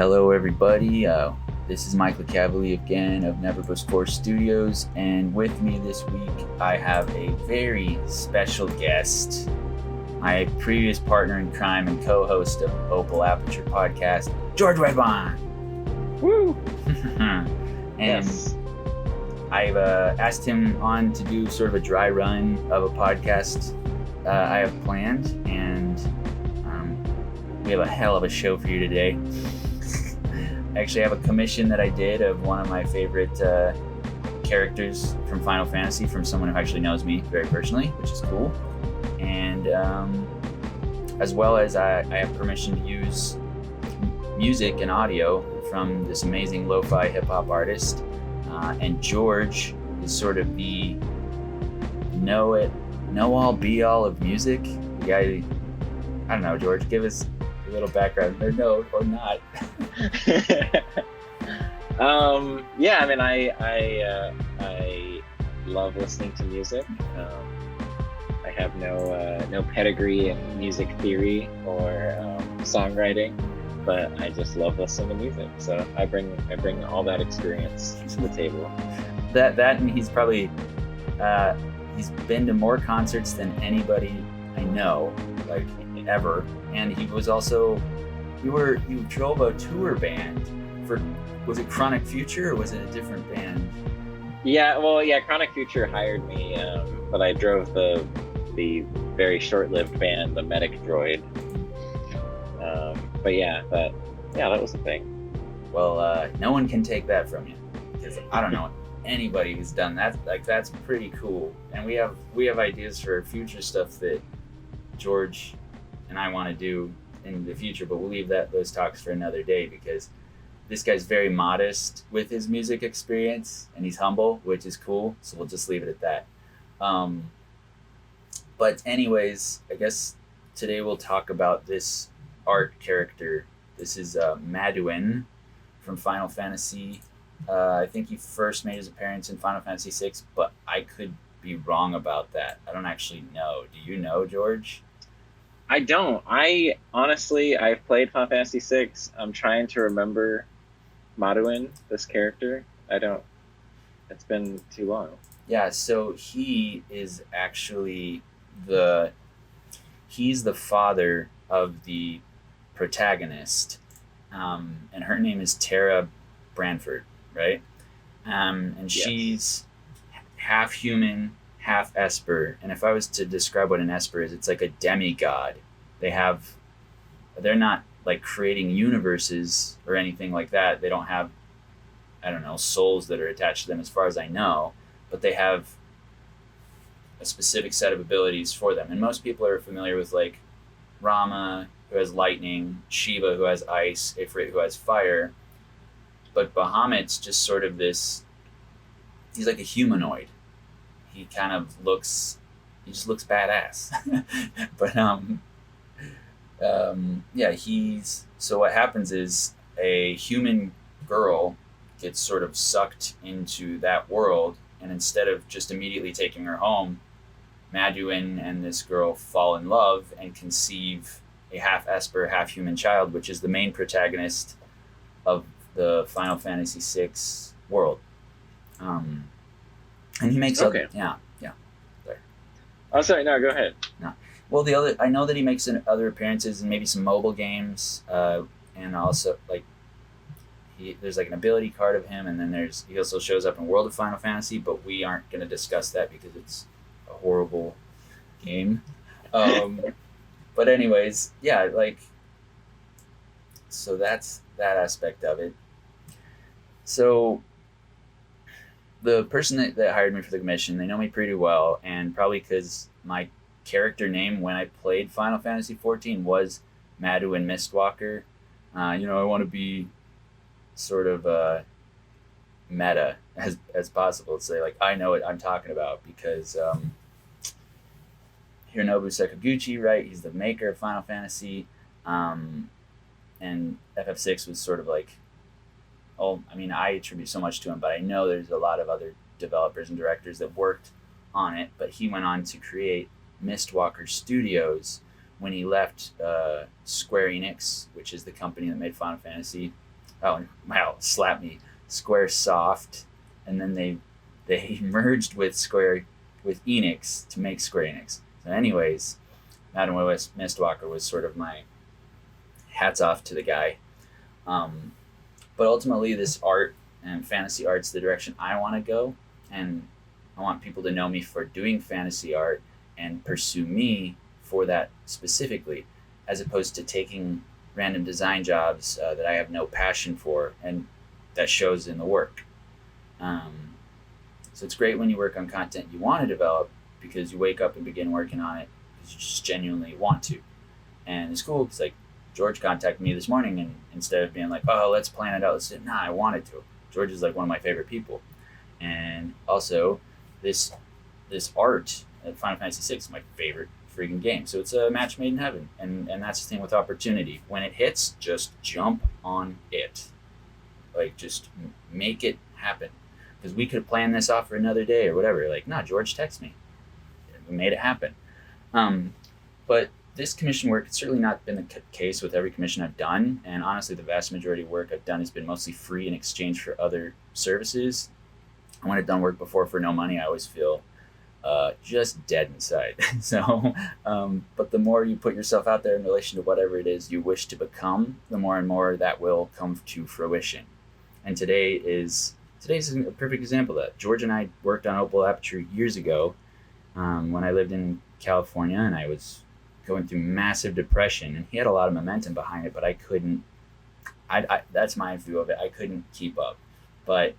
Hello, everybody. This is Mike Licavoli again of Never Before Studios, and with me this week I have a very special guest, my previous partner in crime and co-host of Opal Aperture podcast, George Redwine. Woo! And Yes. I've asked him on to do sort of a dry run of a podcast I have planned, and we have a hell of a show for you today. I actually have a commission that I did of one of my favorite characters from Final Fantasy from someone who actually knows me very personally, which is cool. And as well as I have permission to use music and audio from this amazing lo-fi hip-hop artist. And George is sort of the know-all, be-all of music. The guy, I don't know, George, give us a little background, or no, or not. Yeah, I mean, I love listening to music. I have no pedigree in music theory or songwriting, but I just love listening to music. So I bring all that experience to the table. That and he's probably he's been to more concerts than anybody I know, like ever. And he was also you drove a tour band for, was it Chronic Future or was it a different band? Yeah, Chronic Future hired me, but I drove the very short-lived band, the Medic Droid. But that was the thing. Well, no one can take that from you, because I don't know anybody who's done that. Like, that's pretty cool. And we have ideas for future stuff that George and I want to do in the future, but we'll leave those talks for another day, because this guy's very modest with his music experience and he's humble, which is cool. So we'll just leave it at that. But anyways, I guess today we'll talk about this art character. This is Maduin from Final Fantasy. I think he first made his appearance in Final Fantasy VI, but I could be wrong about that. I don't actually know. Do you know, George? I don't. I've played Final Fantasy VI. I'm trying to remember Maduin, this character. I don't. It's been too long. Yeah, so he is actually he's the father of the protagonist, and her name is Tara Branford, right? And yes. She's half human, half Esper. And if I was to describe what an Esper is, it's like a demigod. They're not like creating universes or anything like that. They don't have, I don't know, souls that are attached to them as far as I know, but they have a specific set of abilities for them. And most people are familiar with like Rama, who has lightning, Shiva, who has ice, Ifrit, who has fire. But Bahamut's just sort of he's like a humanoid. He kind of he just looks badass. But so what happens is a human girl gets sort of sucked into that world, and instead of just immediately taking her home, Maduin and this girl fall in love and conceive a half Esper, half human child, which is the main protagonist of the Final Fantasy VI world. And he makes okay. Yeah. There. Oh, sorry. No, go ahead. No. Well, I know that he makes other appearances in maybe some mobile games, and also like there's like an ability card of him, and then he also shows up in World of Final Fantasy, but we aren't going to discuss that because it's a horrible game. But anyways, yeah, like, so that's that aspect of it. So the person that hired me for the commission, they know me pretty well, and probably because my character name when I played Final Fantasy XIV was Maduin Mistwalker. I want to be sort of meta as possible to say, like, I know what I'm talking about, because Hironobu Sakaguchi, right? He's the maker of Final Fantasy, and FF6 was sort of like, I attribute so much to him, but I know there's a lot of other developers and directors that worked on it, but he went on to create Mistwalker Studios when he left Square Enix, which is the company that made Final Fantasy oh wow, slap me, Squaresoft, and then they merged with Enix to make Square Enix. So anyways, Maduin Mistwalker was sort of my hats off to the guy. Um, but ultimately, this art and fantasy art's the direction I want to go, and I want people to know me for doing fantasy art and pursue me for that specifically, as opposed to taking random design jobs that I have no passion for, and that shows in the work. Um, so it's great when you work on content you want to develop because you wake up and begin working on it because you just genuinely want to. And it's cool because like George contacted me this morning, and instead of being like, "Oh, let's plan it out," let's say, "Nah, I wanted to." George is like one of my favorite people, and also this art at Final Fantasy VI is my favorite freaking game. So it's a match made in heaven, and that's the thing with opportunity. When it hits, just jump on it, like just make it happen. Because we could have planned this off for another day or whatever. Like, nah, George texted me, we made it happen. But this commission work, it's certainly not been the case with every commission I've done. And honestly, the vast majority of work I've done has been mostly free in exchange for other services. And when I've done work before for no money, I always feel just dead inside. So, but the more you put yourself out there in relation to whatever it is you wish to become, the more and more that will come to fruition. And today's a perfect example of that. George and I worked on Opal Aperture years ago when I lived in California, and I was going through massive depression, and he had a lot of momentum behind it, but I couldn't. That's my view of it. I couldn't keep up. But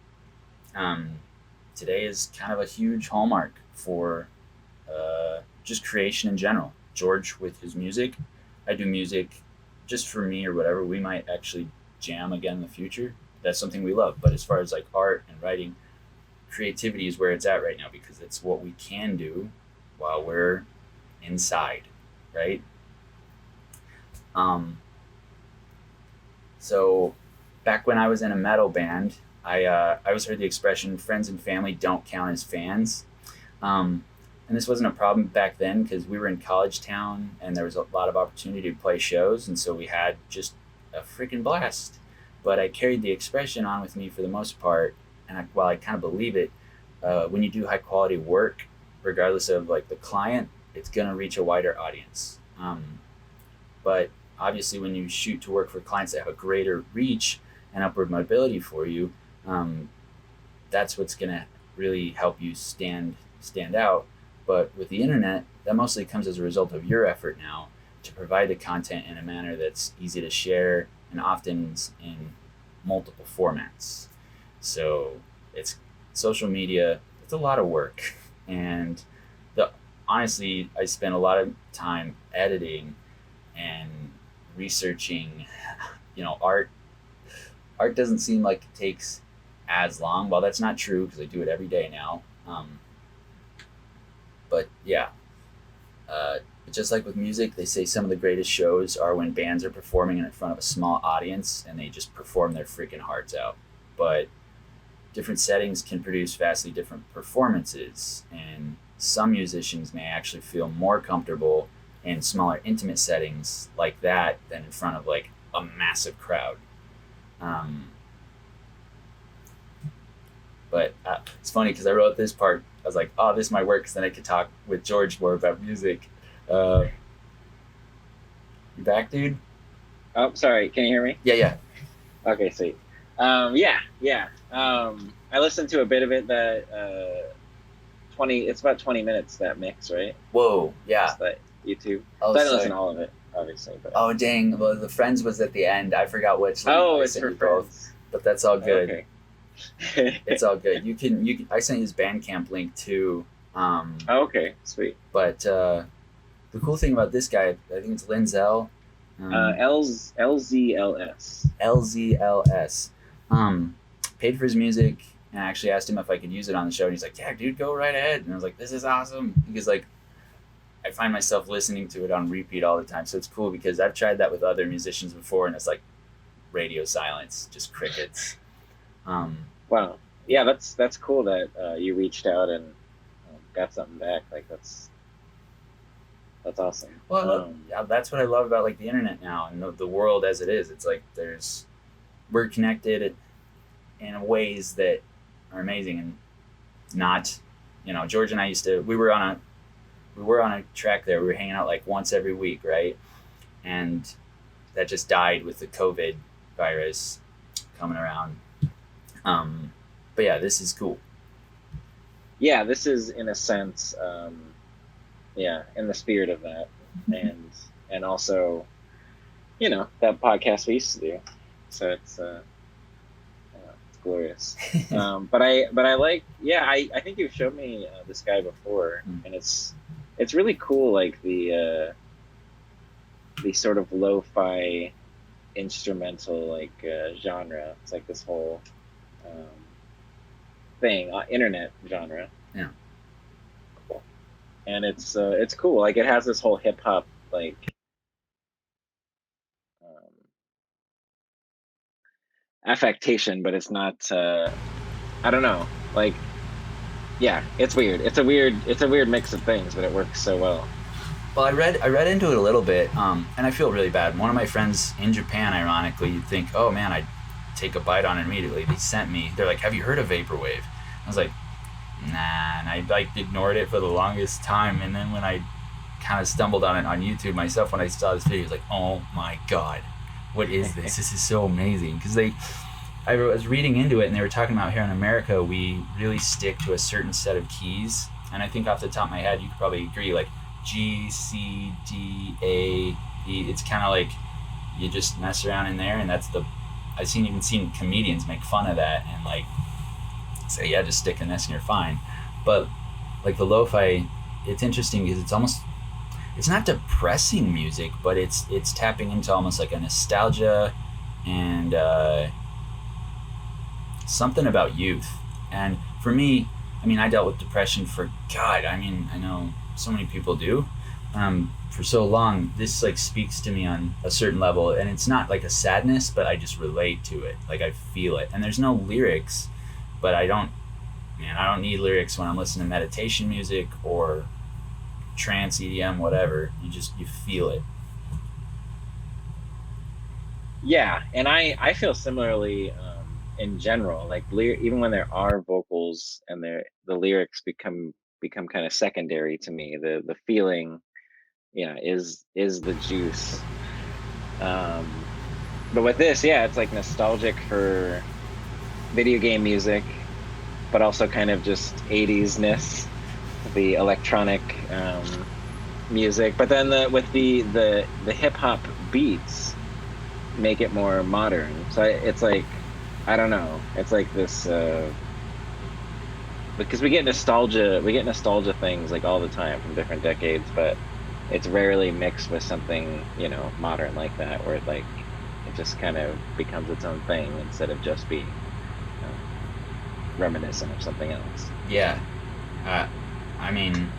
today is kind of a huge hallmark for just creation in general. George with his music, I do music just for me or whatever. We might actually jam again in the future. That's something we love. But as far as like art and writing, creativity is where it's at right now because it's what we can do while we're inside, right? So back when I was in a metal band, I always heard the expression "friends and family don't count as fans," and this wasn't a problem back then because we were in college town and there was a lot of opportunity to play shows, and so we had just a freaking blast. But I carried the expression on with me for the most part, and while I kind of believe it, when you do high quality work, regardless of like the client, it's gonna reach a wider audience. But obviously, when you shoot to work for clients that have a greater reach and upward mobility for you, that's what's gonna really help you stand out. But with the internet, that mostly comes as a result of your effort now to provide the content in a manner that's easy to share and often in multiple formats. So it's social media. It's a lot of work, and honestly, I spend a lot of time editing and researching. Art doesn't seem like it takes as long. Well, that's not true because I do it every day now. But yeah, just like with music, they say some of the greatest shows are when bands are performing in front of a small audience and they just perform their freaking hearts out. But different settings can produce vastly different performances, and some musicians may actually feel more comfortable in smaller, intimate settings like that than in front of like a massive crowd. But it's funny because I wrote this part. I was like, "Oh, this might work," because then I could talk with George more about music. You back, dude? Oh, sorry. Can you hear me? Yeah. Okay, sweet. Yeah. I listened to a bit of it. It's about 20 minutes, that mix, right? Whoa, yeah. Just that YouTube. Oh, so I didn't listen to all of it, obviously. But... Oh, dang. Well, the Friends was at the end. I forgot which. It's for Friends. But that's all good. Okay. It's all good. You can. I sent you his Bandcamp link too. Okay, sweet. But the cool thing about this guy, I think it's lzls. LZLS. LZLS. Paid for his music, and I actually asked him if I could use it on the show, and he's like, "Yeah, dude, go right ahead." And I was like, "This is awesome," because like I find myself listening to it on repeat all the time. So it's cool because I've tried that with other musicians before, and it's like radio silence, just crickets. Wow. Yeah, that's cool that you reached out and got something back. Like that's awesome. Well, that's what I love about like the internet now and the world as it is. It's like there's we're connected in ways that are amazing, and not, George and I we were on a track there. We were hanging out like once every week, right? And that just died with the COVID virus coming around. But yeah, this is cool. Yeah, this is in a sense, in the spirit of that, and also, that podcast we used to do. So it's glorious. But I like, I think you've showed me this guy before, and it's really cool, like the sort of lo-fi instrumental like genre. It's like this whole thing, internet genre. Yeah. Cool. And it's cool. Like it has this whole hip hop like affectation, but it's not. I don't know. Like, yeah, it's weird. It's a weird mix of things, but it works so well. Well, I read into it a little bit, and I feel really bad. One of my friends in Japan, ironically, you'd think, oh man, I'd take a bite on it immediately. They're like, have you heard of Vaporwave? I was like, nah, and I like ignored it for the longest time. And then when I kind of stumbled on it on YouTube myself, when I saw this video, I was like, oh my god, what is this? This is so amazing. Because I was reading into it, and they were talking about here in America, we really stick to a certain set of keys. And I think off the top of my head, you could probably agree, like G, C, D, A, E. It's kind of like you just mess around in there, and that's I've even seen comedians make fun of that and like say, yeah, just stick in this and you're fine. But like the lo-fi, it's interesting because it's not depressing music, but it's tapping into almost like a nostalgia and something about youth. And for me, I mean, I dealt with depression I know so many people do, for so long. This like speaks to me on a certain level, and it's not like a sadness, but I just relate to it. Like I feel it, and there's no lyrics, but I don't need lyrics when I'm listening to meditation music or trance, EDM, whatever. You feel it. Yeah, and I feel similarly in general. Like even when there are vocals and the lyrics become kind of secondary to me. The feeling, is the juice. But with this, it's like nostalgic for video game music, but also kind of just 80s-ness, the electronic music. But then with the hip hop beats make it more modern. So it's like, I don't know. It's like this. Because we get nostalgia things like all the time from different decades, but it's rarely mixed with something modern like that, where it just kind of becomes its own thing instead of just being reminiscent of something else. Yeah, I mean,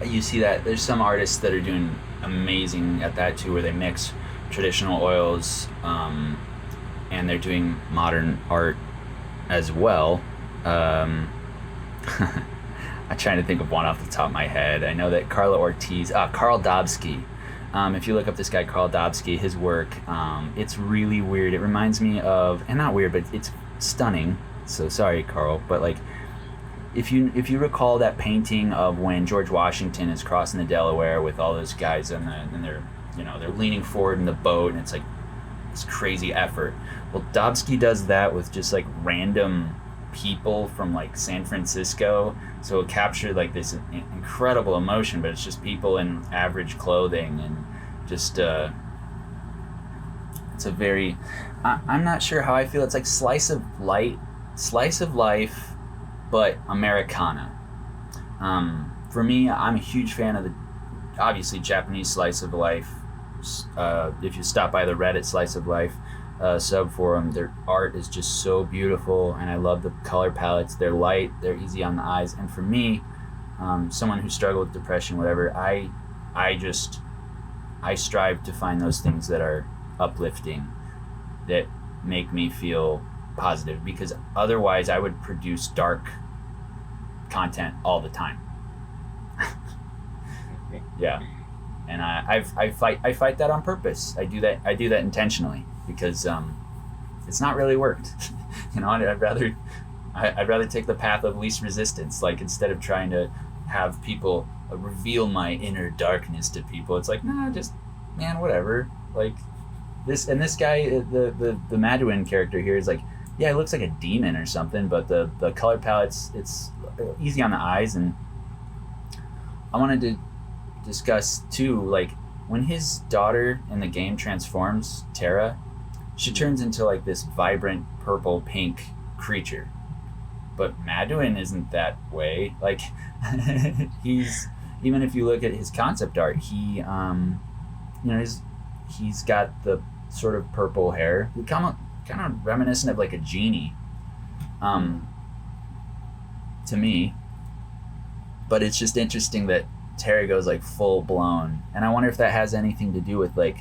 you see that there's some artists that are doing amazing at that too, where they mix traditional oils, and they're doing modern art as well. I'm trying to think of one off the top of my head. I know that Carl Dobsky. If you look up this guy, Carl Dobsky, his work, it's really weird. It reminds me of, and not weird, but it's stunning. So sorry, Carl, but like, if you recall that painting of when George Washington is crossing the Delaware with all those guys and they're leaning forward in the boat, and it's like this crazy effort. Well, Dobsky does that with just like random people from like San Francisco, so it captured like this incredible emotion, but it's just people in average clothing, and just it's a very, I'm not sure how I feel. It's like slice of life, but Americana. For me, I'm a huge fan of the obviously Japanese slice of life. If you stop by the Reddit slice of life subforum, their art is just so beautiful, and I love the color palettes. They're light, they're easy on the eyes, and for me, someone who struggled with depression, whatever, I strive to find those things that are uplifting, that make me feel positive, because otherwise I would produce dark content all the time. Yeah, and I fight that on purpose. I do that intentionally, because it's not really worked. I'd rather take the path of least resistance. Like, instead of trying to have people reveal my inner darkness to people, it's like, nah, just, man, whatever. Like, this guy, the Maduin character here is like, yeah, it looks like a demon or something, but the color palette's, it's easy on the eyes. And I wanted to discuss too, like, when his daughter in the game transforms, Tara, she turns into like this vibrant purple pink creature. But Maduin isn't that way. Like, he's, even if you look at his concept art, he's got the sort of purple hair, kind of reminiscent of like a genie, to me. But it's just interesting that Tara goes like full blown, and I wonder if that has anything to do with like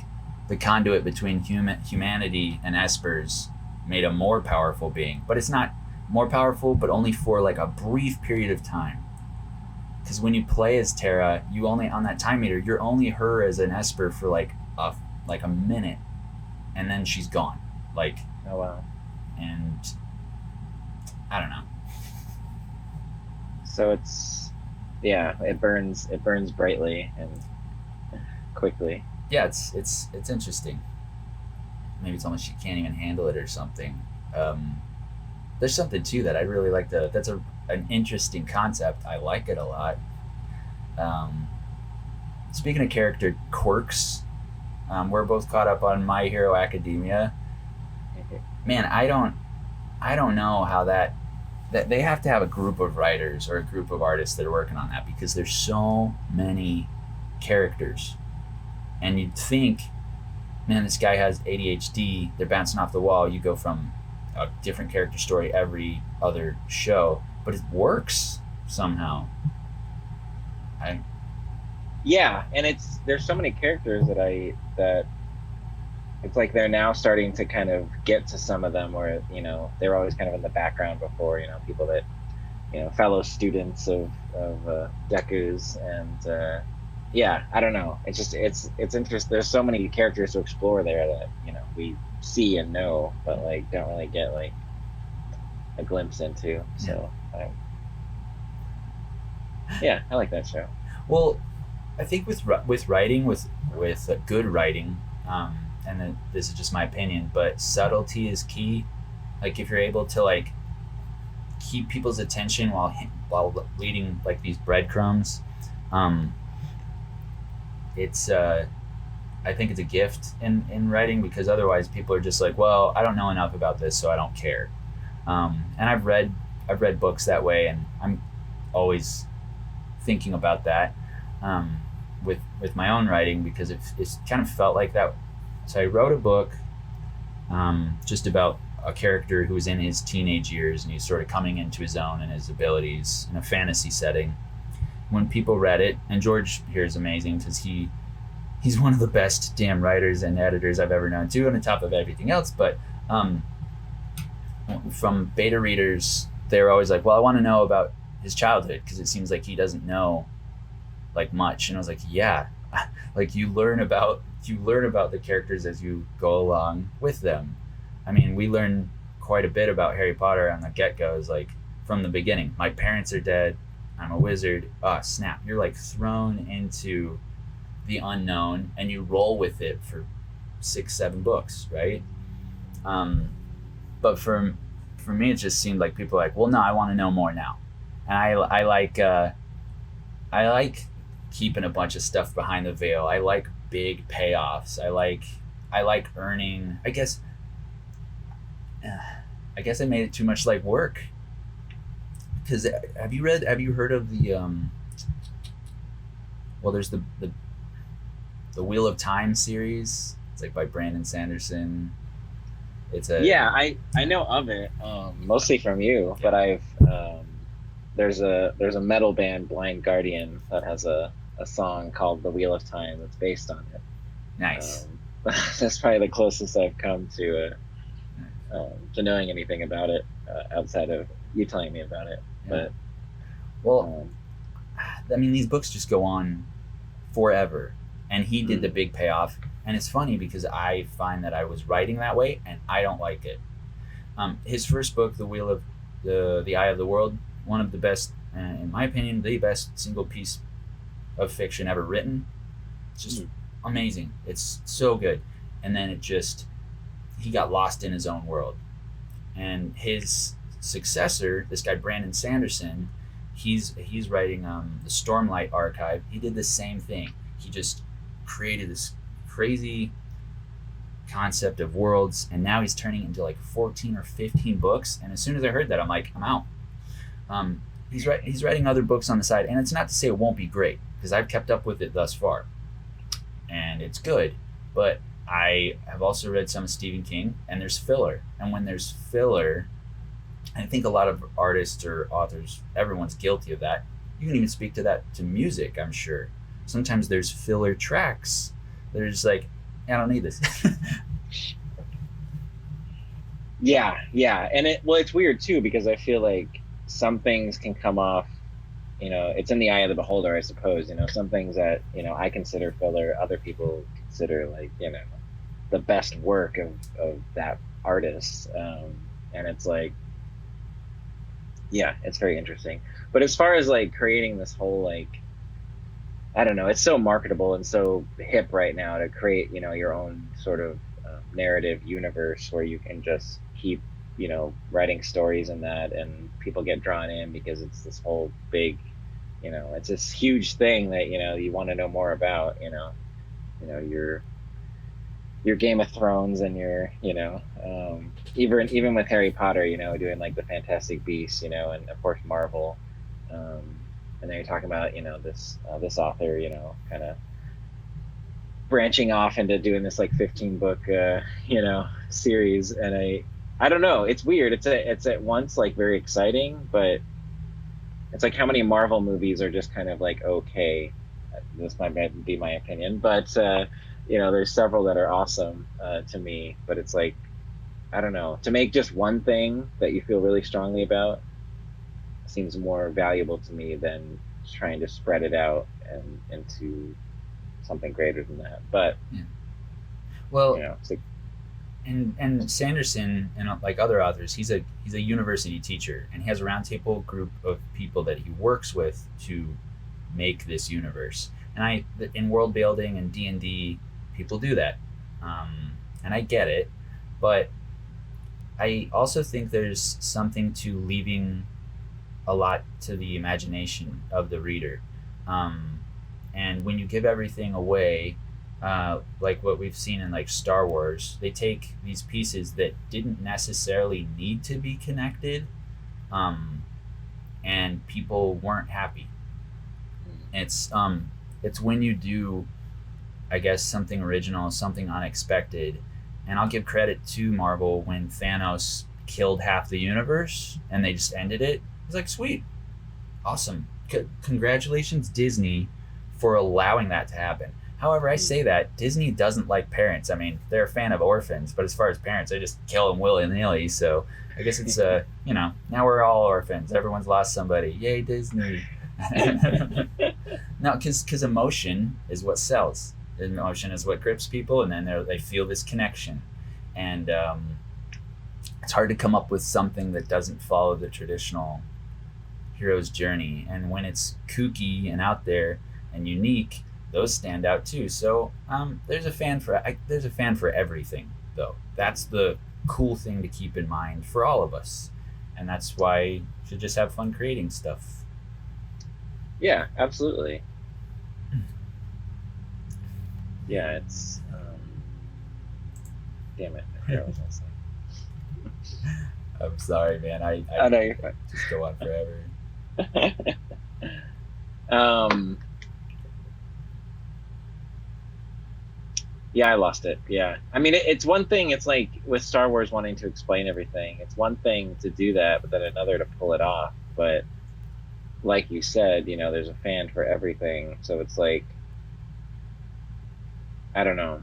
the conduit between humanity and Espers made a more powerful being. But it's not more powerful, but only for like a brief period of time. Because when you play as Tara, you only, on that time meter, you're only her as an Esper for like a minute, and then she's gone. Like, oh wow. And I don't know. So it burns brightly and quickly. Yeah, it's interesting. Maybe it's almost she can't even handle it or something. There's something too that I really like. That's an interesting concept. I like it a lot. Speaking of character quirks, we're both caught up on My Hero Academia. Man, I don't know how that they have to have a group of writers or a group of artists that are working on that, because there's so many characters. And you'd think, man, this guy has ADHD, they're bouncing off the wall. You go from a different character story every other show, but it works somehow. Yeah, and there's so many characters that it's like they're now starting to kind of get to some of them where, they were always kind of in the background before, people that, fellow students of Deku's, and yeah, I don't know. It's just, it's interesting. There's so many characters to explore there that, we see and know, but like don't really get like a glimpse into. So yeah, I like that show. Well, I think with writing, with good writing, and then this is just my opinion, but subtlety is key. Like, if you're able to like keep people's attention while leading like these breadcrumbs, it's I think it's a gift in writing, because otherwise people are just like, well, I don't know enough about this, so I don't care. And I've read books that way, and I'm always thinking about that with my own writing, because it's kind of felt like that. So I wrote a book just about a character who was in his teenage years, and he's sort of coming into his own and his abilities in a fantasy setting. When people read it, and George here is amazing, because he's one of the best damn writers and editors I've ever known too, on the top of everything else. But from beta readers, they're always like, well, I want to know about his childhood, because it seems like he doesn't know like much. And I was like, yeah, like you learn about the characters as you go along with them. I mean, we learn quite a bit about Harry Potter on the get-go, is like from the beginning. My parents are dead. I'm a wizard. Oh, snap. You're like thrown into the unknown, and you roll with it for 6-7 books, right? But for me, it just seemed like people were like, well, no, I want to know more now. And I like keeping a bunch of stuff behind the veil. I like big payoffs. I like earning. I guess I made it too much like work. Because have you heard of the well, there's the Wheel of Time series. It's like by Brandon Sanderson. It's I know of it, mostly from you, but I've there's a metal band, Blind Guardian, that has a song called The Wheel of Time that's based on it. Nice. That's probably the closest I've come to knowing anything about it, outside of you telling me about it. Yeah. But well, I mean, these books just go on forever, and he did the big payoff. And it's funny because I find that I was writing that way, and I don't like it. His first book, The Wheel of the Eye of the World, one of the best, in my opinion, the best single piece of fiction ever written. It's just amazing. It's so good. And then he got lost in his own world. And his successor, this guy Brandon Sanderson, he's writing the Stormlight Archive. He did the same thing. He just created this crazy concept of worlds, and now he's turning it into like 14 or 15 books. And as soon as I heard that, I'm like, I'm out. He's writing other books on the side, and it's not to say it won't be great, because I've kept up with it thus far, and it's good. But I have also read some of Stephen King, and there's filler. And when there's filler, I think a lot of artists or authors, everyone's guilty of that. You can even speak to that to music, I'm sure. Sometimes there's filler tracks that are just like, I don't need this. Yeah, and it's weird too, because I feel like some things can come off, it's in the eye of the beholder, I suppose. Some things that I consider filler, other people consider like the best work of that artist, and it's like, yeah, it's very interesting. But as far as like creating this whole, like, I don't know, it's so marketable and so hip right now to create your own sort of narrative universe where you can just keep writing stories in that, and people get drawn in because it's this whole big, it's this huge thing that you want to know more about. Your Game of Thrones and your even with Harry Potter, doing like the Fantastic Beasts, and of course Marvel, and then you're talking about this author kind of branching off into doing this like 15 book series. And I don't know, it's weird. It's at once like very exciting, but it's like, how many Marvel movies are just kind of like, okay, this might be my opinion, but there's several that are awesome to me. But it's like, I don't know, to make just one thing that you feel really strongly about seems more valuable to me than trying to spread it out and into something greater than that. But yeah. Well, it's like, and Sanderson, and like other authors, he's a university teacher, and he has a roundtable group of people that he works with to make this universe. And in world building and D&D, people do that, and I get it, but I also think there's something to leaving a lot to the imagination of the reader. And when you give everything away, like what we've seen in like Star Wars, they take these pieces that didn't necessarily need to be connected, and people weren't happy. It's when you do, I guess, something original, something unexpected. And I'll give credit to Marvel when Thanos killed half the universe and they just ended it. It's like, sweet, awesome, congratulations Disney for allowing that to happen. However, I say that Disney doesn't like parents. I mean, they're a fan of orphans, but as far as parents, they just kill them willy-nilly. So I guess it's now we're all orphans. Everyone's lost somebody. Yay, Disney. No, because emotion is what sells. Emotion is what grips people, and then they feel this connection. And it's hard to come up with something that doesn't follow the traditional hero's journey. And when it's kooky and out there and unique, those stand out too. So there's a fan for everything, though. That's the cool thing to keep in mind for all of us, and that's why you should just have fun creating stuff. Yeah, absolutely. Yeah, it's damn it, I forgot what I was gonna say. I'm sorry, man. I know you're fine. Just go on forever. Yeah, I lost it. Yeah, I mean, it's one thing. It's like with Star Wars wanting to explain everything. It's one thing to do that, but then another to pull it off. But like you said, there's a fan for everything. So it's like, I don't know.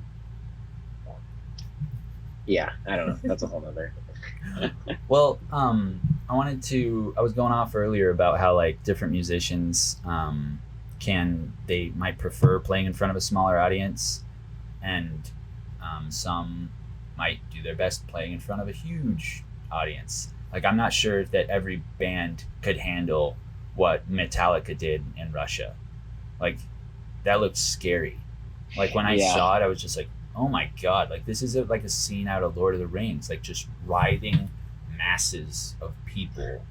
Yeah, I don't know. That's a whole nother. Well, I was going off earlier about how like different musicians they might prefer playing in front of a smaller audience, and some might do their best playing in front of a huge audience. Like, I'm not sure that every band could handle what Metallica did in Russia. Like, that looked scary. Like, when I Yeah. saw it, I was just like, oh my god! Like, this is like a scene out of Lord of the Rings. Like, just writhing masses of people,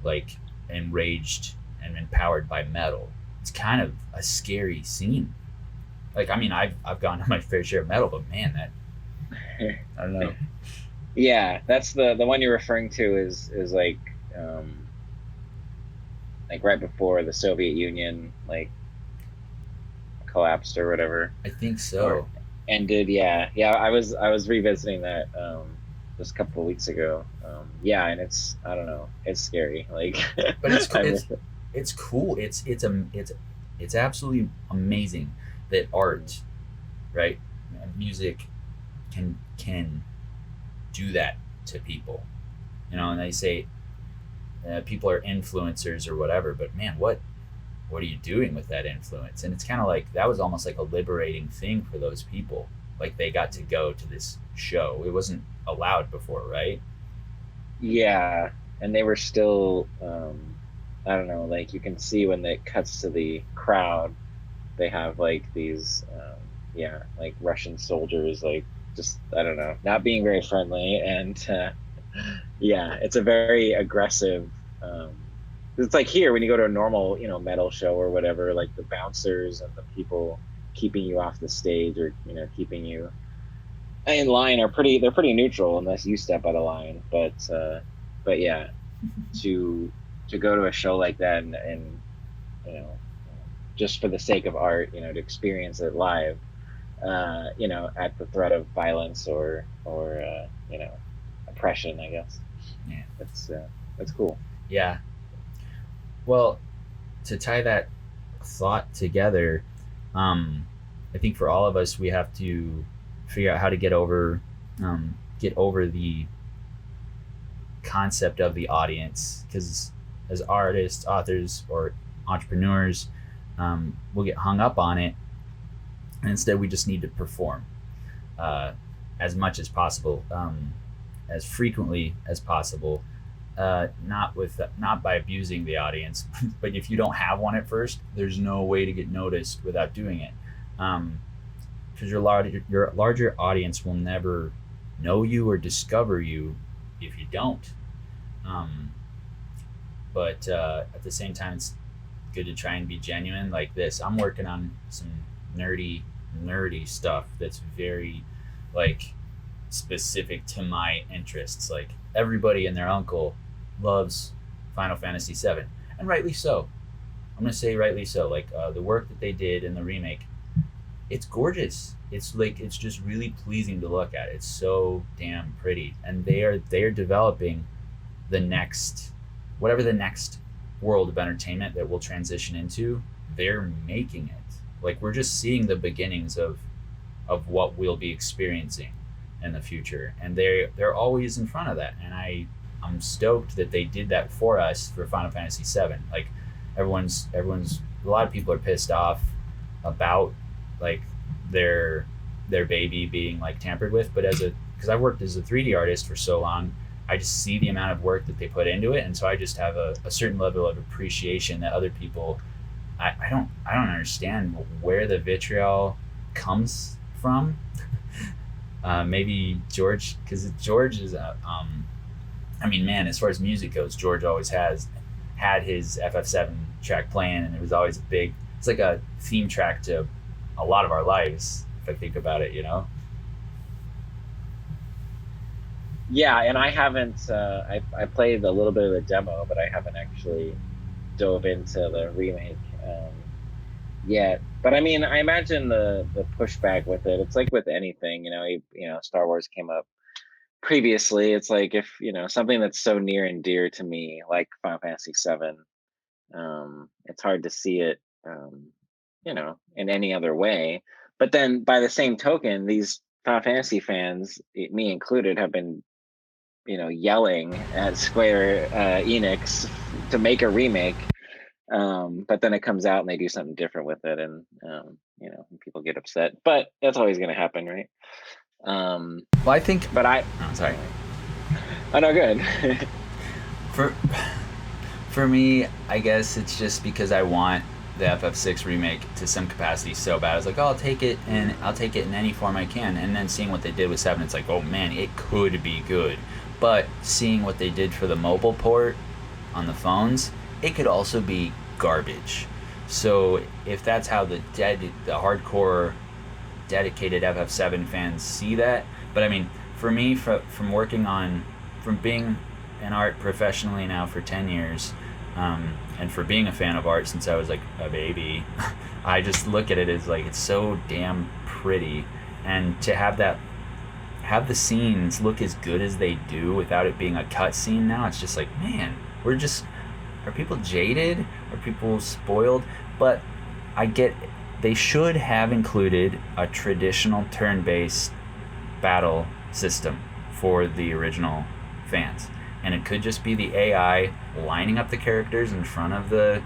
like enraged and empowered by metal. It's kind of a scary scene. Like, I mean, I've gone to my fair share of metal, but man, that, I don't know. Yeah, that's the one you're referring to is like right before the Soviet Union like collapsed or whatever, I think or so. ended. Yeah, yeah. I was revisiting that just a couple of weeks ago. Yeah, and it's, I don't know, it's scary. Like But it's I it's miss it. it's cool. It's absolutely amazing that art, right, music can do that to people. You know, and they say people are influencers or whatever, but man, what are you doing with that influence? And it's kind of like that was almost like a liberating thing for those people. Like, they got to go to this show. It wasn't allowed before, right? Yeah, and they were still I don't know, like you can see when it cuts to the crowd, they have like these yeah, like Russian soldiers, like just, I don't know, not being very friendly, and yeah, it's a very aggressive it's like here when you go to a normal, metal show or whatever, like the bouncers and the people keeping you off the stage, or keeping you in line, are they're pretty neutral unless you step out of line. But yeah, to go to a show like that, and you know just for the sake of art, to experience it live, at the threat of violence, or oppression, I guess. Yeah. That's cool. Yeah. Well, to tie that thought together, I think for all of us, we have to figure out how to get over the concept of the audience, because as artists, authors, or entrepreneurs, we'll get hung up on it, and instead we just need to perform uh, as much as possible, as frequently as possible. Not by abusing the audience, but if you don't have one at first, there's no way to get noticed without doing it. Because your larger audience will never know you or discover you if you don't. Um, but at the same time, it's good to try and be genuine. Like this, I'm working on some nerdy stuff that's very, like, specific to my interests. Like, everybody and their uncle loves Final Fantasy VII, and rightly so. I'm gonna say rightly so. Like, the work that they did in the remake, it's gorgeous. It's like, it's just really pleasing to look at. It's so damn pretty, and they are developing the next, whatever the next world of entertainment that we'll transition into. They're making it. Like, we're just seeing the beginnings of what we'll be experiencing in the future, and they're always in front of that. And I'm stoked that they did that for us for Final Fantasy VII. Like, everyone's a lot of people are pissed off about, like, their baby being, like, tampered with, but because I worked as a 3D artist for so long, I just see the amount of work that they put into it, and so I just have a certain level of appreciation that other people, I don't understand where the vitriol comes from. Maybe George, because George is I mean, man, as far as music goes, George always has had his FF7 track playing, and it was always it's like a theme track to a lot of our lives, if I think about it, you know? Yeah, and I haven't. I played a little bit of the demo, but I haven't actually dove into the remake yet. But I mean, I imagine the pushback with it. It's like with anything, Star Wars came up previously. It's like, if something that's so near and dear to me, like Final Fantasy VII, it's hard to see it, in any other way. But then, by the same token, these Final Fantasy fans, me included, have been yelling at Square Enix to make a remake. But then it comes out and they do something different with it, and people get upset. But that's always going to happen, right? Well, I think. But I, Oh, sorry. Oh no, good. For for me, I guess it's just because I want the FF6 remake to some capacity so bad. I was like, oh, I'll take it, and I'll take it in any form I can. And then seeing what they did with 7, it's like, oh man, it could be good. But seeing what they did for the mobile port on the phones, it could also be garbage. So if that's how the hardcore dedicated FF7 fans see that, but I mean, for me, from working on, from being in art professionally now for 10 years, and for being a fan of art since I was like a baby, I just look at it as like it's so damn pretty, and to have the scenes look as good as they do without it being a cut scene now, it's just like, man, we're just, are people jaded? Are people spoiled? But I get, they should have included a traditional turn-based battle system for the original fans. And it could just be the AI lining up the characters in front of the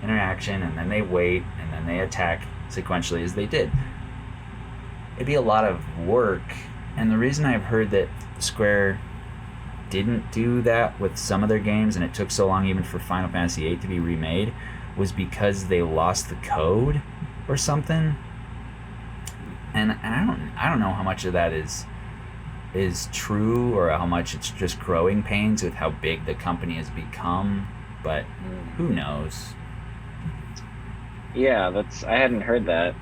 interaction, and then they wait, and then they attack sequentially as they did. It'd be a lot of work, and the reason I've heard that Square didn't do that with some of their games, and it took so long even for Final Fantasy VIII to be remade, was because they lost the code or something. And I don't know how much of that is true, or how much it's just growing pains with how big the company has become, but who knows. Yeah, I hadn't heard that.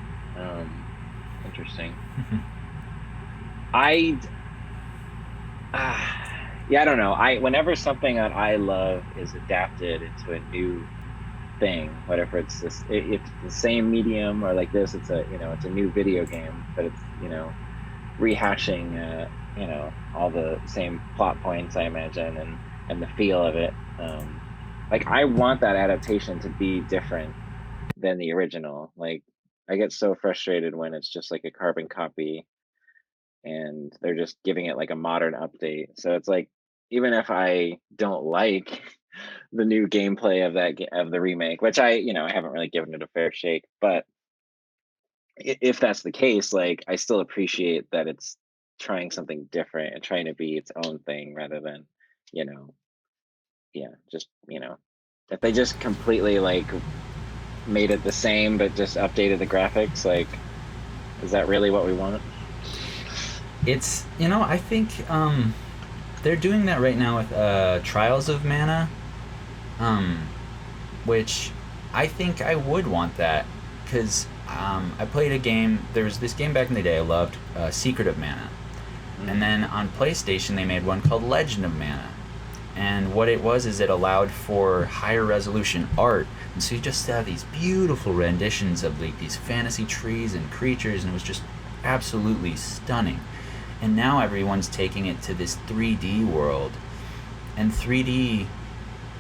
Interesting. I yeah, I don't know. Whenever something that I love is adapted into a new thing, whatever it's this, it's the same medium, or like this, it's it's a new video game, but it's rehashing all the same plot points, I imagine, and the feel of it. Like, I want that adaptation to be different than the original. Like, I get so frustrated when it's just like a carbon copy and they're just giving it like a modern update. So it's like, even if I don't like the new gameplay of the remake, which I haven't really given it a fair shake, but if that's the case, like, I still appreciate that it's trying something different and trying to be its own thing rather than, you know, just, if they just completely like made it the same but just updated the graphics, like, is that really what we want? It's, I think they're doing that right now with Trials of Mana, which I think I would want that, because I played a game, there was this game back in the day I loved, Secret of Mana. And then on PlayStation they made one called Legend of Mana. And what it was is it allowed for higher resolution art. And so you just have these beautiful renditions of like these fantasy trees and creatures, and it was just absolutely stunning. And now everyone's taking it to this 3D world. And 3D,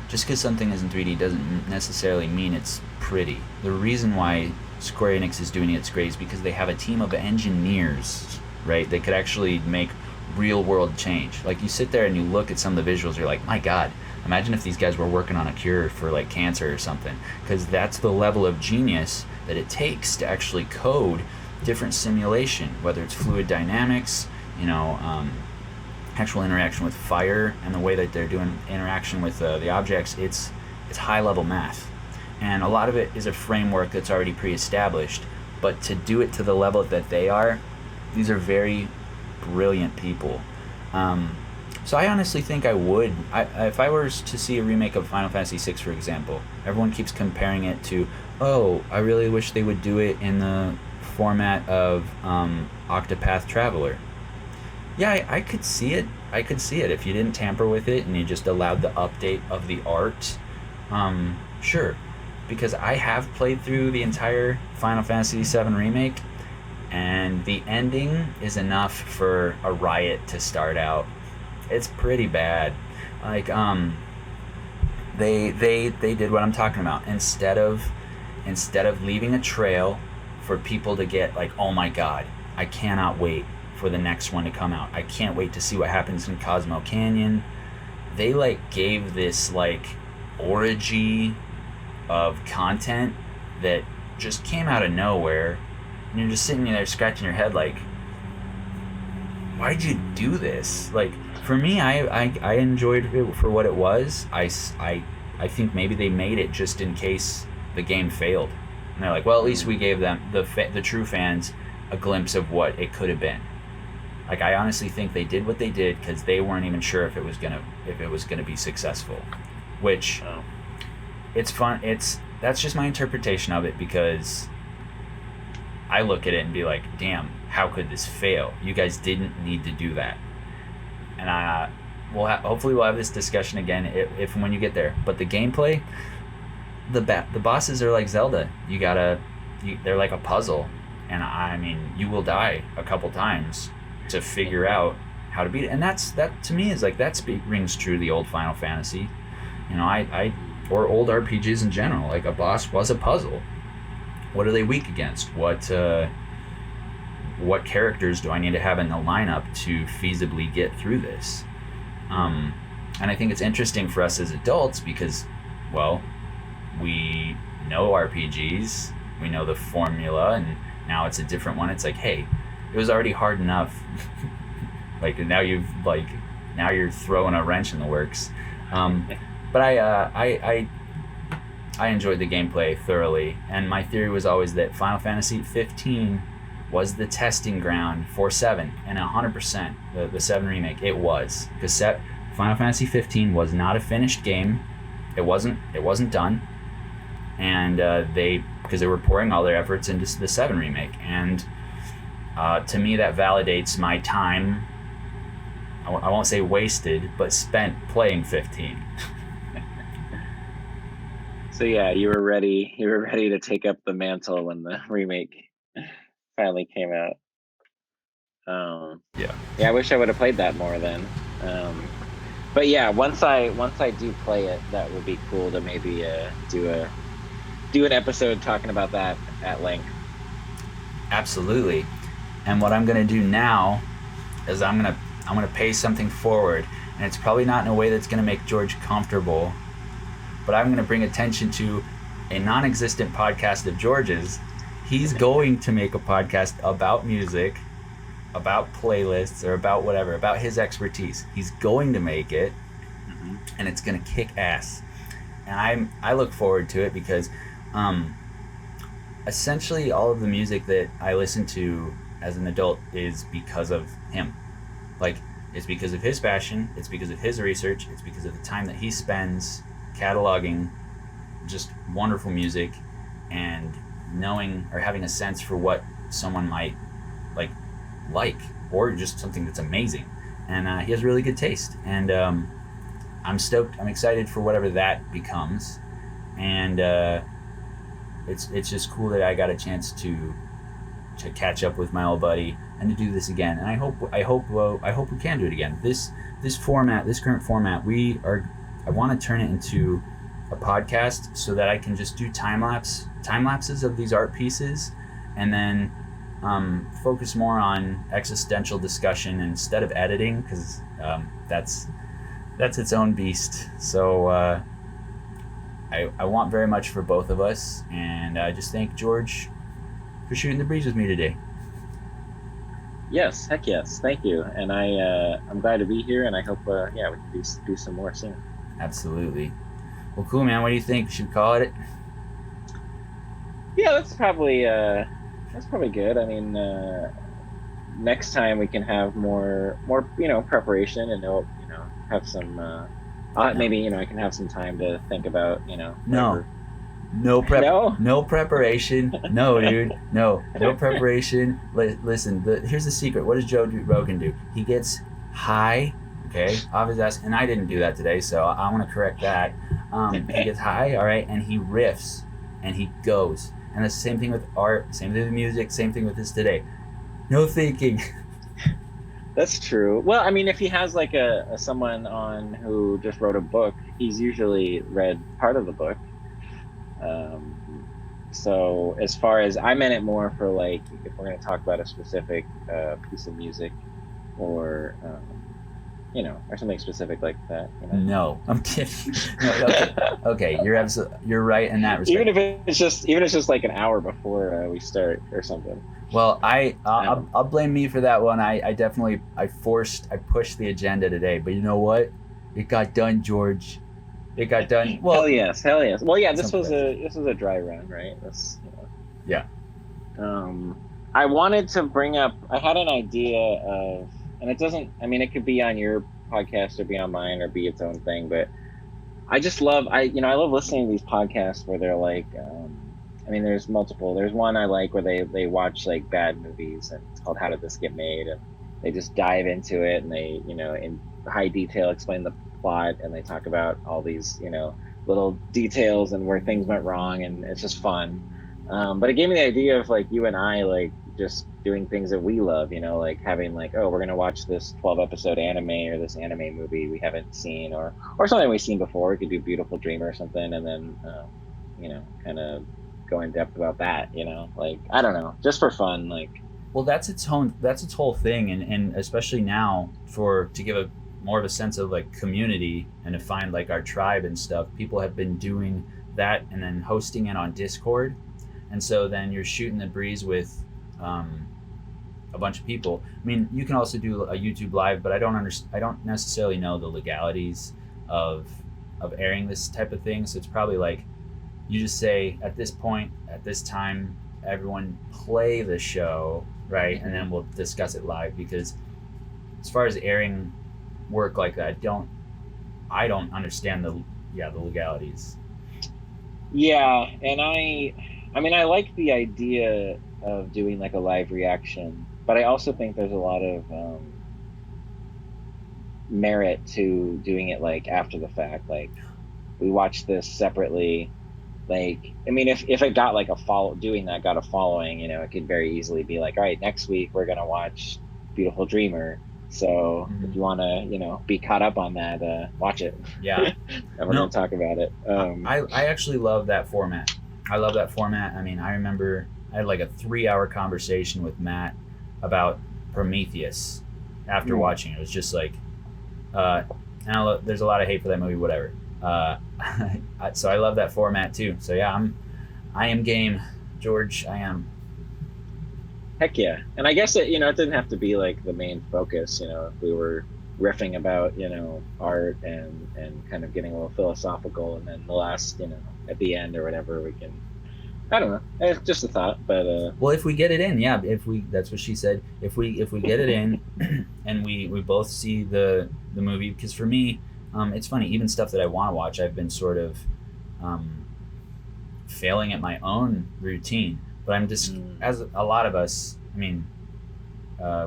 just because something is in 3D doesn't necessarily mean it's pretty. The reason why Square Enix is doing it's great is because they have a team of engineers, right? They could actually make real world change. Like, you sit there and you look at some of the visuals, you're like, my god, imagine if these guys were working on a cure for like cancer or something, because that's the level of genius that it takes to actually code different simulation, whether it's fluid dynamics, actual interaction with fire, and the way that they're doing interaction with the objects. It's high level math, and a lot of it is a framework that's already pre-established, but to do it to the level that they are, these are very brilliant people. So I honestly think I would. If I were to see a remake of Final Fantasy VI, for example, everyone keeps comparing it to, oh, I really wish they would do it in the format of Octopath Traveler. Yeah, I could see it. I could see it if you didn't tamper with it and you just allowed the update of the art. Sure, because I have played through the entire Final Fantasy VII remake, and the ending is enough for a riot to start out. It's pretty bad. Like, they did what I'm talking about. Instead of leaving a trail for people to get like, oh my god, I cannot wait for the next one to come out, I can't wait to see what happens in Cosmo Canyon, they like gave this like orgy of content that just came out of nowhere, and you're just sitting there scratching your head like, why'd you do this? Like, for me, I enjoyed it for what it was. I think maybe they made it just in case the game failed. And they're like, well, at least we gave them, the true fans, a glimpse of what it could have been. Like, I honestly think they did what they did because they weren't even sure if it was gonna be successful. Which, it's fun. That's just my interpretation of it, because I look at it and be like, damn, how could this fail? You guys didn't need to do that. And hopefully we'll have this discussion again if when you get there. But the gameplay, the bosses are like Zelda. They're like a puzzle, and I mean, you will die a couple times to figure out how to beat it. And that to me is like, rings true to the old Final Fantasy. You know, or old RPGs in general. Like, a boss was a puzzle. What are they weak against? What characters do I need to have in the lineup to feasibly get through this? And I think it's interesting for us as adults because, well, we know RPGs, we know the formula, and now it's a different one. It's like, hey, it was already hard enough. Like, now you're throwing a wrench in the works. But I enjoyed the gameplay thoroughly, and my theory was always that Final Fantasy 15 was the testing ground for 7, and 100% the 7 remake, it was. Because Final Fantasy 15 was not a finished game. It wasn't done, and because they were pouring all their efforts into the 7 remake, and to me that validates my time. I won't say wasted, but spent playing 15. So yeah, you were ready to take up the mantle when the remake finally came out. Yeah, I wish I would have played that more then. But yeah, once I do play it, that would be cool to maybe do an episode talking about that at length. Absolutely. And what I'm gonna do now is I'm gonna pay something forward, and it's probably not in a way that's gonna make George comfortable, but I'm gonna bring attention to a non-existent podcast of George's. He's going to make a podcast about music, about playlists, or about whatever, about his expertise. He's going to make it, and it's going to kick ass. And I look forward to it because essentially all of the music that I listen to as an adult is because of him. Like, it's because of his passion, it's because of his research, it's because of the time that he spends cataloging just wonderful music and knowing or having a sense for what someone might like or just something that's amazing. And he has really good taste, and I'm stoked. I'm excited for whatever that becomes, and it's just cool that I got a chance to catch up with my old buddy and to do this again. And I hope we can do it again. This current format, I want to turn it into a podcast so that I can just do time lapses of these art pieces, and then focus more on existential discussion instead of editing, because that's its own beast. So I want very much for both of us, and I just thank George for shooting the breeze with me today. Yes, heck yes, thank you. And I'm glad to be here, and I hope we can do some more soon. Absolutely. Well, cool, man. What do you think? Should we call it? Yeah, that's probably good. I mean, next time we can have more preparation, and have some maybe I can have some time to think about No preparation. No, dude. No preparation. Listen, here's the secret. What does Joe Rogan do? He gets high, okay, off his ass, and I didn't do that today, so I want to correct that. He gets high, all right, and he riffs, and he goes. And it's the same thing with art, same thing with music, same thing with this today. No thinking. That's true. Well, I mean, if he has like a someone on who just wrote a book, he's usually read part of the book. So as far as I meant it more for, like, if we're going to talk about a specific piece of music, or or something specific like that. No, I'm kidding. No, okay, okay, you're right in that Even respect. if it's just like an hour before we start or something. Well, Um, I'll blame me for that one. I definitely I pushed the agenda today, but you know what? It got done, George. It got done. hell Well, yes, hell yes. Well, yeah, some credit. this was a dry run, right? Yeah. I wanted to bring up. I had an idea of, and it doesn't. I mean, it could be on your podcast or be on mine or be its own thing, but I just love. I love listening to these podcasts where they're like. I mean, there's multiple. There's one I like where they watch like bad movies, and it's called How Did This Get Made, and they just dive into it, and they in high detail explain the plot, and they talk about all these little details and where things went wrong, and it's just fun. But it gave me the idea of like you and I like just doing things that we love, like having like, oh, we're gonna watch this 12 episode anime or this anime movie we haven't seen, or something we've seen before. We could do Beautiful Dream or something, and then kind of go in depth about that. Like I don't know, just for fun, like. Well, that's its whole thing, and especially now to give a more of a sense of like community and to find like our tribe and stuff. People have been doing that and then hosting it on Discord, and so then you're shooting the breeze with a bunch of people. I mean, you can also do a YouTube live, but I don't necessarily know the legalities of airing this type of thing. So it's probably like you just say at this point, at this time, everyone play the show, right? And then we'll discuss it live, because as far as airing work like that, I don't understand the legalities. Yeah, and I mean, I like the idea of doing like a live reaction, but I also think there's a lot of merit to doing it like after the fact. Like we watched this separately. Like, I mean, if it got like doing that got a following, it could very easily be like, all right, next week we're gonna watch Beautiful Dreamer. So if you want to, be caught up on that, watch it. Yeah. And we're gonna talk about it. I actually love that format. I love that format. I mean, I remember I had like a 3-hour conversation with Matt about Prometheus after watching it. It was just like, there's a lot of hate for that movie, whatever. So I love that format too. So yeah, I am game, George. I am. Heck yeah. And I guess it didn't have to be like the main focus. If we were riffing about art and kind of getting a little philosophical, and then the last at the end or whatever we can. I don't know. It's just a thought, but well, if we get it in, yeah. That's what she said. If we get it in, and we both see the movie, because for me, it's funny. Even stuff that I want to watch, I've been sort of failing at my own routine. But I'm just, as a lot of us, I mean,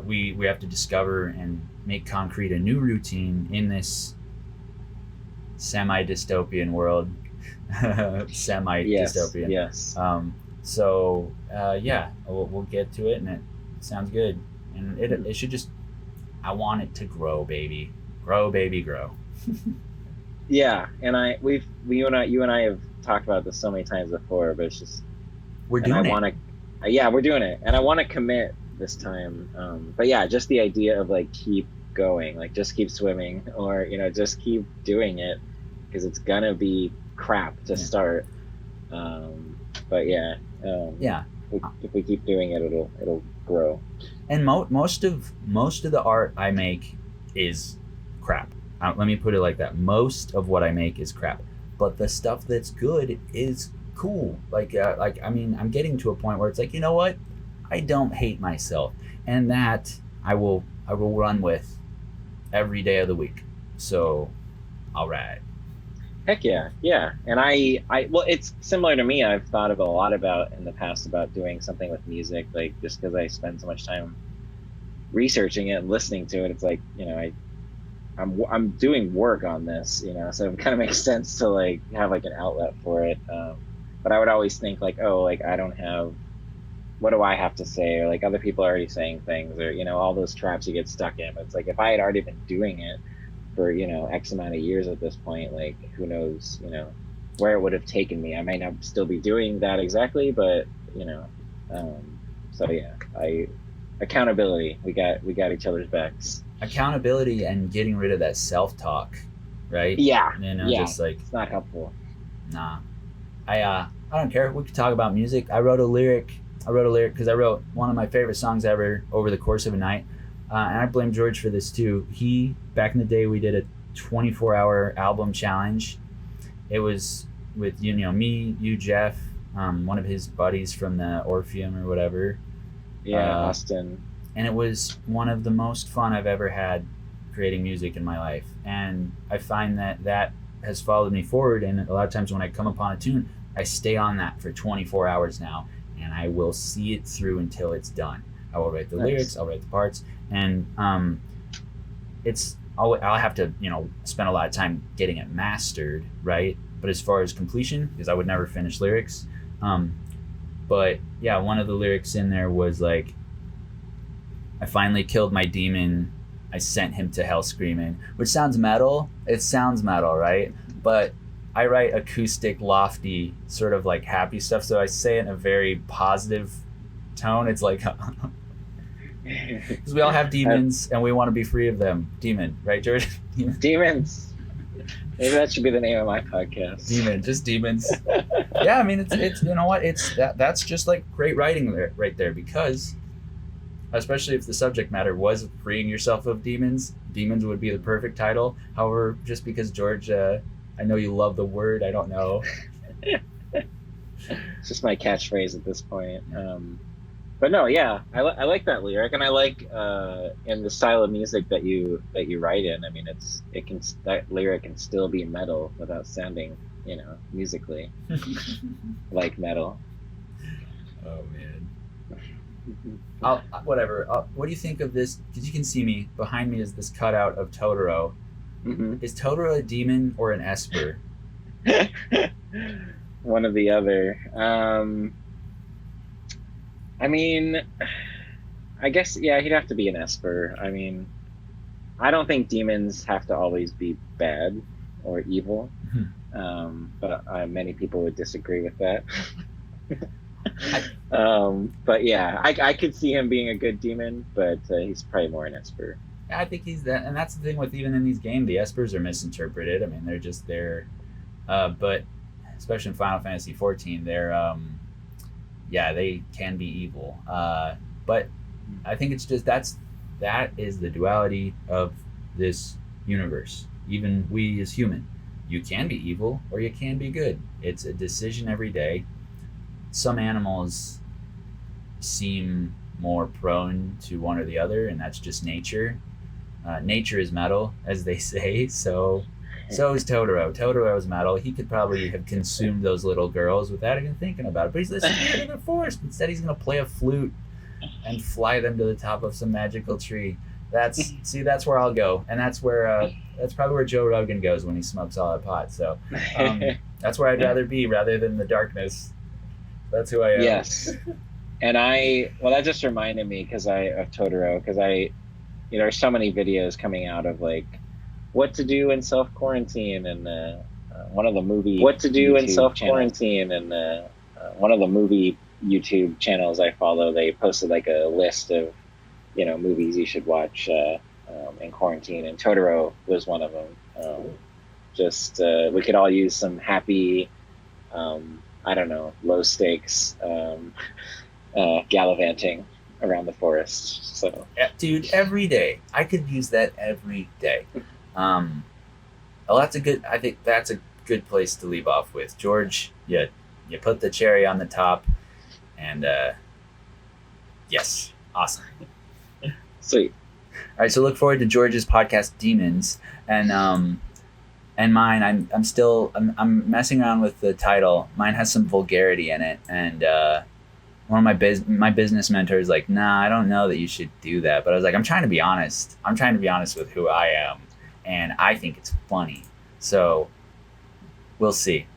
we have to discover and make concrete a new routine in this semi-dystopian world. Semi-dystopian. Yes. So yeah, we'll get to it, and it sounds good. And it should just, I want it to grow, baby. Grow, baby, grow. Yeah, and you and I have talked about this so many times before, but it's just we're doing it. Yeah, we're doing it, and I want to commit this time. But yeah, just the idea of like keep going, like just keep swimming, or just keep doing it, because it's gonna be crap to start. But yeah, yeah. If we keep doing it, it'll grow. And most of the art I make is crap. Let me put it like that. Most of what I make is crap, but the stuff that's good is cool. Like I mean, I'm getting to a point where it's like, you know what? I don't hate myself, and that I will run with every day of the week. So, all right. Heck yeah, yeah. And I well, it's similar to me. I've thought a lot about in the past about doing something with music, like just because I spend so much time researching it and listening to it. It's like I'm doing work on this, so it kind of makes sense to like have like an outlet for it. But I would always think like, oh, like I don't have, what do I have to say? Or like other people are already saying things, or all those traps you get stuck in. But it's like if I had already been doing it for X amount of years at this point, like who knows, where it would have taken me. I might not still be doing that exactly, but so yeah, I accountability. We got each other's backs. Accountability and getting rid of that self-talk, right? Yeah. Just like, it's not helpful. Nah. I don't care. We could talk about music. I wrote a lyric because I wrote one of my favorite songs ever over the course of a night. And I blame George for this too. Back in the day, we did a 24-hour album challenge. It was with, me, you, Jeff, one of his buddies from the Orpheum or whatever. Yeah, Austin. And it was one of the most fun I've ever had creating music in my life. And I find that has followed me forward. And a lot of times when I come upon a tune, I stay on that for 24 hours now, and I will see it through until it's done. I will write the lyrics, I'll write the parts, and I'll have to spend a lot of time getting it mastered, right? But as far as completion, because I would never finish lyrics, but yeah, one of the lyrics in there was like, I finally killed my demon, I sent him to hell screaming, which sounds metal. It sounds metal, right? But I write acoustic, lofty, sort of like happy stuff, so I say it in a very positive tone. It's like, because we all have demons and we want to be free of them. Demon, right, George? Demons. Maybe that should be the name of my podcast. Just demons. Yeah, I mean, it's you know what? That's just like great writing right there, because especially if the subject matter was freeing yourself of demons would be the perfect title. However, just because George, I know you love the word, I don't know. It's just my catchphrase at this point. But no, yeah, I like that lyric, and I like in the style of music that you write in. I mean, that lyric can still be metal without sounding, musically like metal. Oh man. Whatever. What do you think of this? Because you can see me behind me is this cutout of Totoro. Mm-hmm. Is Totoro a demon or an Esper? One or the other. I mean, I guess, yeah, he'd have to be an Esper. I mean, I don't think demons have to always be bad or evil. But many people would disagree with that. But yeah, I could see him being a good demon, but he's probably more an Esper. I think he's that, and that's the thing with even in these games, the Espers are misinterpreted. I mean, they're just there, but especially in Final Fantasy XIV, they're they can be evil. But I think it's just that is the duality of this universe. Even we as human, you can be evil or you can be good. It's a decision every day. Some animals seem more prone to one or the other, and that's just nature. Nature is metal, as they say, so is Totoro. Totoro is metal. He could probably have consumed those little girls without even thinking about it, but he's the spirit of the forest. Instead, he's going to play a flute and fly them to the top of some magical tree. That's where I'll go, and that's probably where Joe Rogan goes when he smokes all that pot. So that's where I'd rather be, rather than the darkness. That's who I am. Yes. And that just reminded me of Totoro, because there's so many videos coming out of like what to do in self-quarantine, and one of the movie YouTube channels I follow, they posted like a list of movies you should watch in quarantine, and Totoro was one of them. We could all use some happy, low stakes gallivanting around the forest. So yeah, dude, every day I could use that every day. I think that's a good place to leave off with. George, you put the cherry on the top, and yes, awesome. Sweet. All right, so look forward to George's podcast Demons, and mine. I'm messing around with the title. Mine has some vulgarity in it, and one of my business mentors like, nah, I don't know that you should do that. But I was like, I'm trying to be honest. I'm trying to be honest with who I am, and I think it's funny. So we'll see.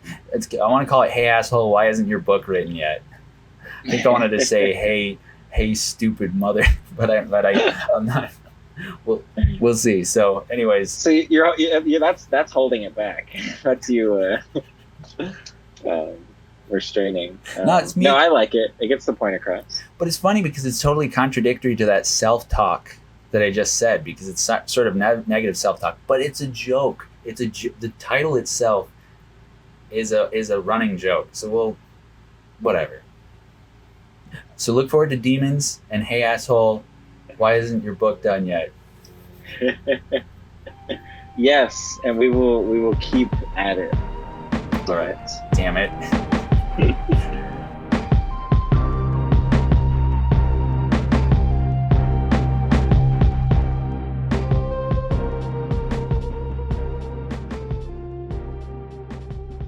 I want to call it "Hey Asshole, Why Isn't Your Book Written Yet?" I think I wanted to say "Hey Stupid Mother," but I'm not. We'll see. So, anyways, so that's holding it back. That's you restraining. No, it's me. No, I like it. It gets the point across. But it's funny because it's totally contradictory to that self-talk that I just said, because it's sort of negative self-talk, but it's a joke. The title itself is a running joke. So whatever. So look forward to Demons and Hey Asshole, why isn't your book done yet? Yes, and we will keep at it. All right. Damn it.